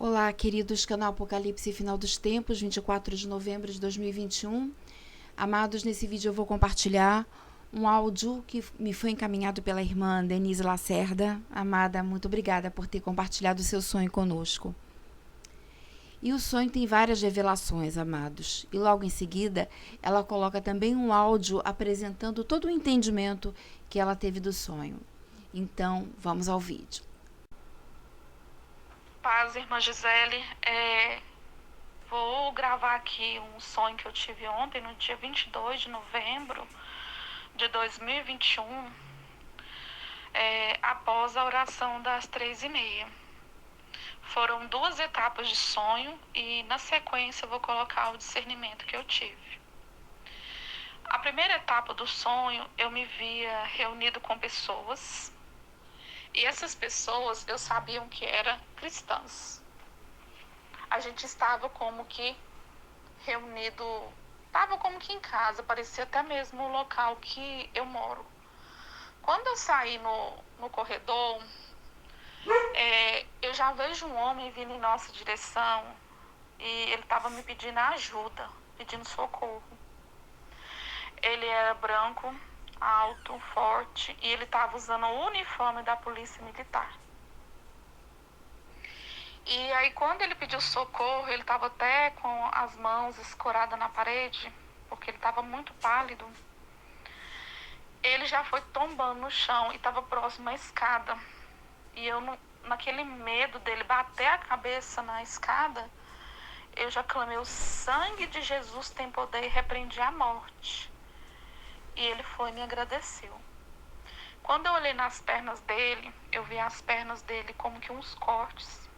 Olá, queridos, canal Apocalipse Final dos Tempos, 24 de novembro de 2021. Amados, nesse vídeo eu vou compartilhar um áudio que me foi encaminhado pela irmã Denise Lacerda. Amada, muito obrigada por ter compartilhado o seu sonho conosco. E o sonho tem várias revelações, amados. E logo em seguida, ela coloca também um áudio apresentando todo o entendimento que ela teve do sonho. Então, vamos ao vídeo. Paz, irmã Gisele. Vou gravar aqui um sonho que eu tive ontem, no dia 22 de novembro de 2021, após a oração das 3h30. Foram 2 etapas de sonho e, na sequência, eu vou colocar o discernimento que eu tive. A primeira etapa do sonho, eu me via reunido com pessoas, e essas pessoas eu sabiam que eram cristãs. A gente estava como que reunido, estava como que em casa, parecia até mesmo o local que eu moro. Quando eu saí no corredor, eu já vejo um homem vindo em nossa direção e ele estava me pedindo ajuda, pedindo socorro. Ele era branco, alto, forte, e ele estava usando o uniforme da polícia militar. E aí, quando ele pediu socorro, ele estava até com as mãos escoradas na parede, porque ele estava muito pálido. Ele já foi tombando no chão e estava próximo à escada. E eu, naquele medo dele bater a cabeça na escada, eu já clamei: o sangue de Jesus tem poder, e repreendi a morte. E ele foi e me agradeceu. Quando eu olhei nas pernas dele, eu vi as pernas dele como que uns cortes.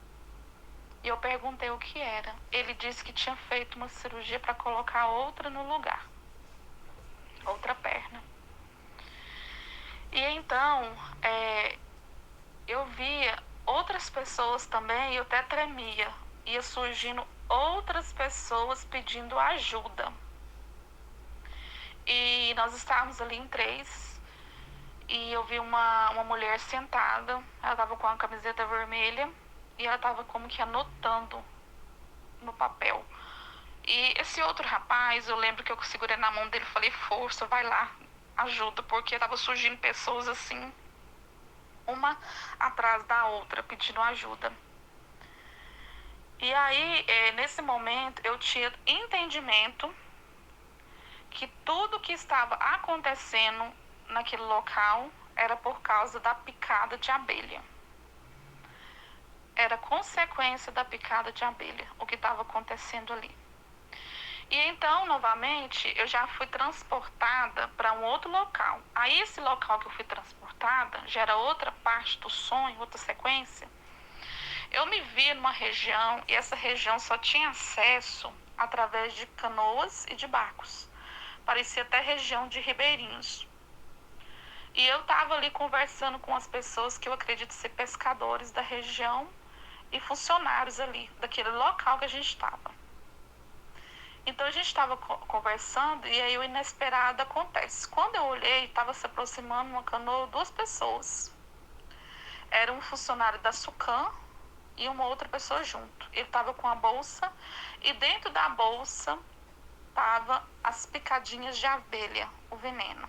E eu perguntei o que era. Ele disse que tinha feito uma cirurgia para colocar outra no lugar. Outra perna. E então, eu via outras pessoas também, e eu até tremia. Ia surgindo outras pessoas pedindo ajuda. E nós estávamos ali em 3. E eu vi uma mulher sentada. Ela estava com a camiseta vermelha. E ela estava como que anotando no papel. E esse outro rapaz, eu lembro que eu segurei na mão dele e falei: força, vai lá, ajuda. Porque estava surgindo pessoas assim, uma atrás da outra, pedindo ajuda. E aí, nesse momento, eu tinha entendimento que tudo que estava acontecendo naquele local era por causa da picada de abelha. Era consequência da picada de abelha, o que estava acontecendo ali. E então, novamente, eu já fui transportada para um outro local. Aí, esse local que eu fui transportada já era outra parte do sonho, outra sequência. Eu me via numa região, e essa região só tinha acesso através de canoas e de barcos. Parecia até região de ribeirinhos. E eu estava ali conversando com as pessoas que eu acredito ser pescadores da região e funcionários ali, daquele local que a gente estava. Então a gente estava conversando e aí o inesperado acontece. Quando eu olhei, estava se aproximando uma canoa 2 pessoas. Era um funcionário da Sucam e uma outra pessoa junto. Ele estava com a bolsa e dentro da bolsa tava as picadinhas de abelha, o veneno.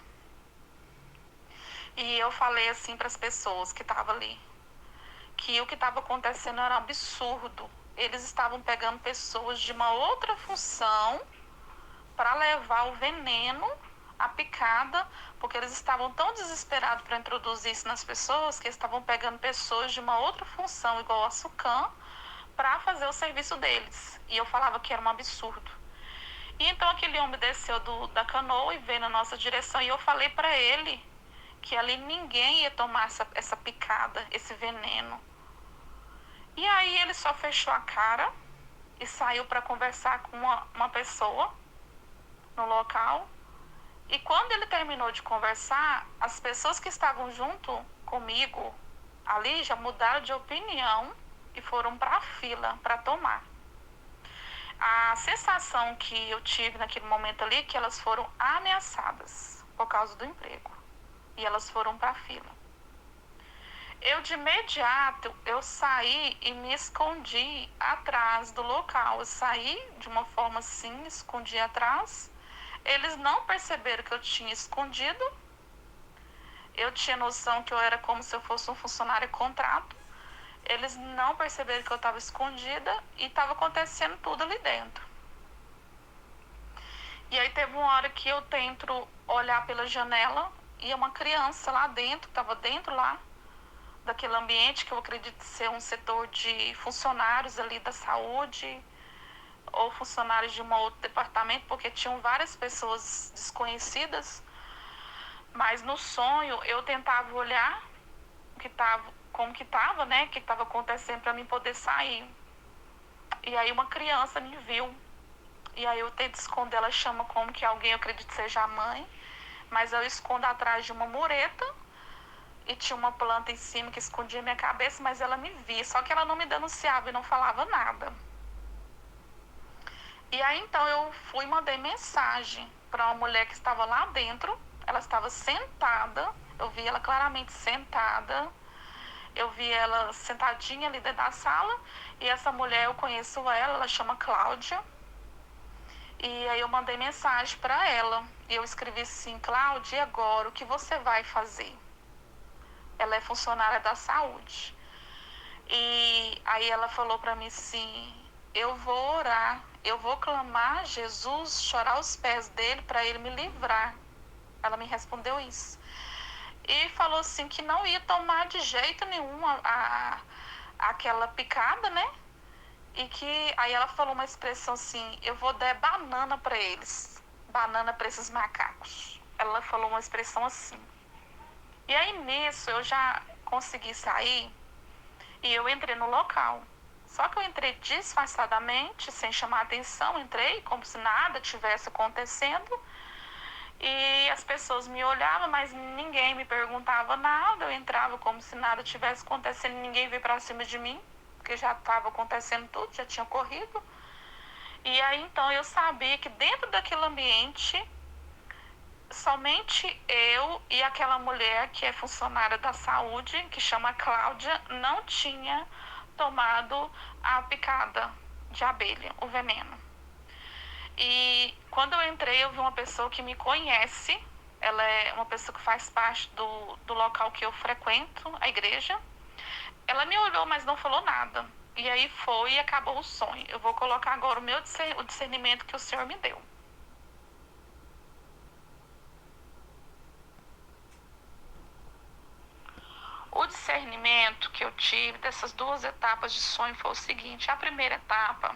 E eu falei assim para as pessoas que estavam ali, que o que estava acontecendo era um absurdo. Eles estavam pegando pessoas de uma outra função para levar o veneno, a picada, porque eles estavam tão desesperados para introduzir isso nas pessoas, que eles estavam pegando pessoas de uma outra função, igual a Sucam, para fazer o serviço deles. E eu falava que era um absurdo. E então aquele homem desceu da canoa e veio na nossa direção, e eu falei para ele que ali ninguém ia tomar essa picada, esse veneno. E aí ele só fechou a cara e saiu para conversar com uma pessoa no local. E quando ele terminou de conversar, as pessoas que estavam junto comigo ali já mudaram de opinião e foram para a fila para tomar. A sensação que eu tive naquele momento ali é que elas foram ameaçadas por causa do emprego. E elas foram para a fila. Eu de imediato, eu saí e me escondi atrás do local. Eu saí de uma forma assim, escondi atrás. Eles não perceberam que eu tinha escondido. Eu tinha noção que eu era como se eu fosse um funcionário contrato. Eles não perceberam que eu estava escondida e estava acontecendo tudo ali dentro. E aí teve uma hora que eu tento olhar pela janela e uma criança lá dentro, estava dentro lá daquele ambiente que eu acredito ser um setor de funcionários ali da saúde ou funcionários de um outro departamento, porque tinham várias pessoas desconhecidas, mas no sonho eu tentava olhar o que tava, como que estava, né, o que estava acontecendo para mim poder sair. E aí uma criança me viu, e aí eu tento esconder, ela chama como que alguém, eu acredito seja a mãe, mas eu escondo atrás de uma mureta e tinha uma planta em cima que escondia minha cabeça, mas ela me via, só que ela não me denunciava e não falava nada. E aí então eu fui e mandei mensagem para uma mulher que estava lá dentro, ela estava sentada, eu vi ela claramente sentada, eu vi ela sentadinha ali dentro da sala, e essa mulher, eu conheço ela chama Cláudia, e aí eu mandei mensagem para ela, e eu escrevi assim: Cláudia, e agora, o que você vai fazer? Ela é funcionária da saúde. E aí ela falou para mim assim: eu vou orar, eu vou clamar a Jesus, chorar aos pés dele para ele me livrar. Ela me respondeu isso. E falou assim que não ia tomar de jeito nenhum aquela picada, né? E que aí ela falou uma expressão assim: eu vou dar banana para eles, banana para esses macacos. Ela falou uma expressão assim. E aí nisso eu já consegui sair e eu entrei no local. Só que eu entrei disfarçadamente, sem chamar atenção, entrei como se nada tivesse acontecendo. E as pessoas me olhavam, mas ninguém me perguntava nada. Eu entrava como se nada tivesse acontecendo, ninguém veio para cima de mim, porque já estava acontecendo tudo, já tinha corrido. E aí então eu sabia que dentro daquele ambiente, somente eu e aquela mulher que é funcionária da saúde, que chama Cláudia, não tinha tomado a picada de abelha, o veneno. E quando eu entrei, eu vi uma pessoa que me conhece. Ela é uma pessoa que faz parte do local que eu frequento, a igreja. Ela me olhou, mas não falou nada. E aí foi e acabou o sonho. Eu vou colocar agora o discernimento que o Senhor me deu. O discernimento que eu tive dessas duas etapas de sonho foi o seguinte: a primeira etapa,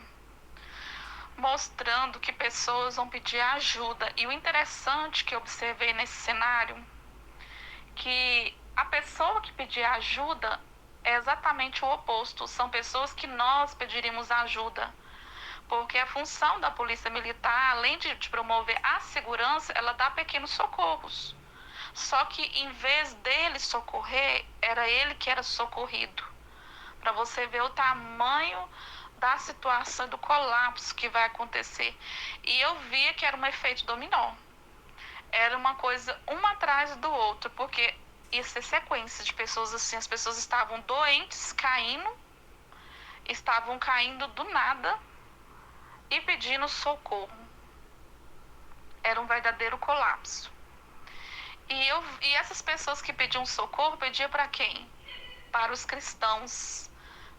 mostrando que pessoas vão pedir ajuda. E o interessante que eu observei nesse cenário, que a pessoa que pedir ajuda é exatamente o oposto. São pessoas que nós pediríamos ajuda. Porque a função da polícia militar, além de promover a segurança, ela dá pequenos socorros. Só que em vez dele socorrer, era ele que era socorrido. Para você ver o tamanho da situação, do colapso que vai acontecer. E eu via que era um efeito dominó. Era uma coisa uma atrás do outro, porque ia ser sequência de pessoas assim. As pessoas estavam doentes, estavam caindo do nada e pedindo socorro. Era um verdadeiro colapso. E essas pessoas que pediam socorro, pediam para quem? Para os cristãos,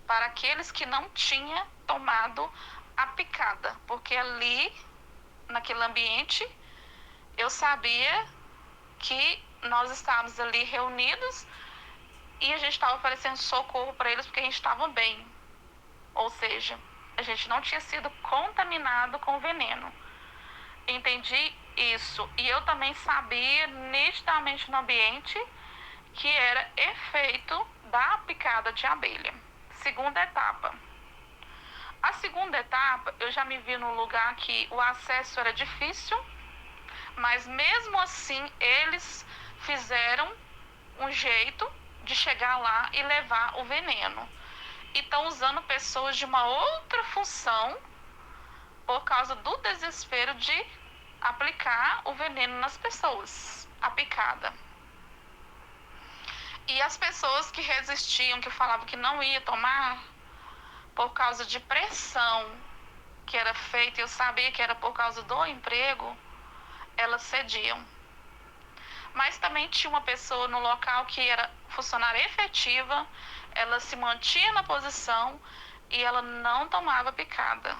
para aqueles que não tinham tomado a picada, porque ali, naquele ambiente, eu sabia que nós estávamos ali reunidos e a gente estava oferecendo socorro para eles porque a gente estava bem. Ou seja, a gente não tinha sido contaminado com veneno. Entendi isso. E eu também sabia nitidamente no ambiente que era efeito da picada de abelha. Segunda etapa. A segunda etapa, eu já me vi num lugar que o acesso era difícil, mas mesmo assim eles fizeram um jeito de chegar lá e levar o veneno. E estão usando pessoas de uma outra função por causa do desespero de aplicar o veneno nas pessoas, a picada. E as pessoas que resistiam, que falavam que não ia tomar, por causa de pressão que era feita, eu sabia que era por causa do emprego, elas cediam. Mas também tinha uma pessoa no local que era funcionária efetiva, ela se mantinha na posição e ela não tomava picada.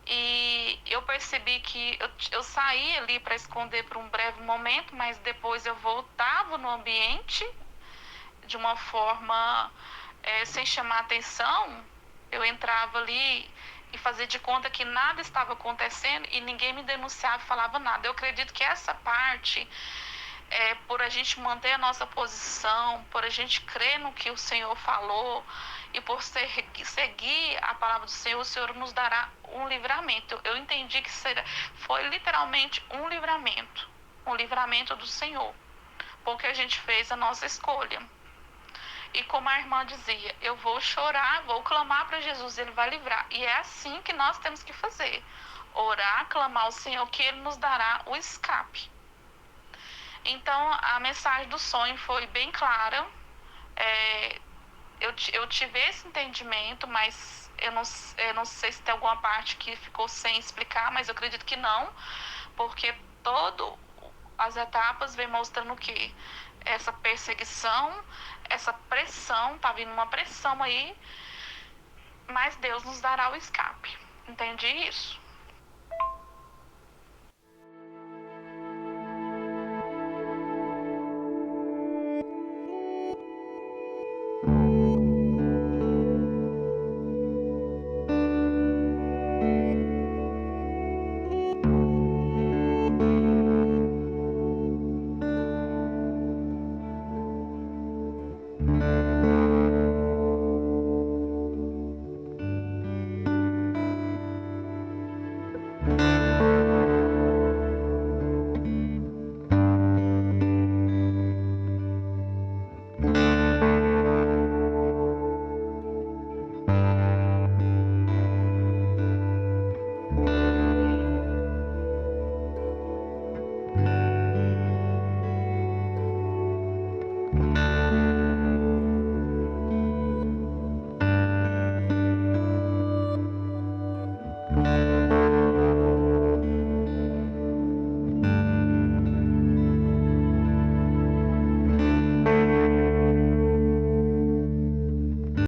E eu percebi que eu saí ali para esconder por um breve momento, mas depois eu voltava no ambiente de uma forma sem chamar atenção. Eu entrava ali e fazia de conta que nada estava acontecendo e ninguém me denunciava e falava nada. Eu acredito que essa parte, por a gente manter a nossa posição, por a gente crer no que o Senhor falou e por seguir a palavra do Senhor, o Senhor nos dará um livramento. Eu entendi que foi literalmente um livramento do Senhor, porque a gente fez a nossa escolha. E como a irmã dizia, eu vou chorar, vou clamar para Jesus, Ele vai livrar. E é assim que nós temos que fazer. Orar, clamar ao Senhor, que Ele nos dará o escape. Então, a mensagem do sonho foi bem clara. Eu tive esse entendimento, mas eu não sei se tem alguma parte que ficou sem explicar, mas eu acredito que não, porque todas as etapas vem mostrando o quê? Essa perseguição, essa pressão, tá vindo uma pressão aí, mas Deus nos dará o escape. Entendi isso?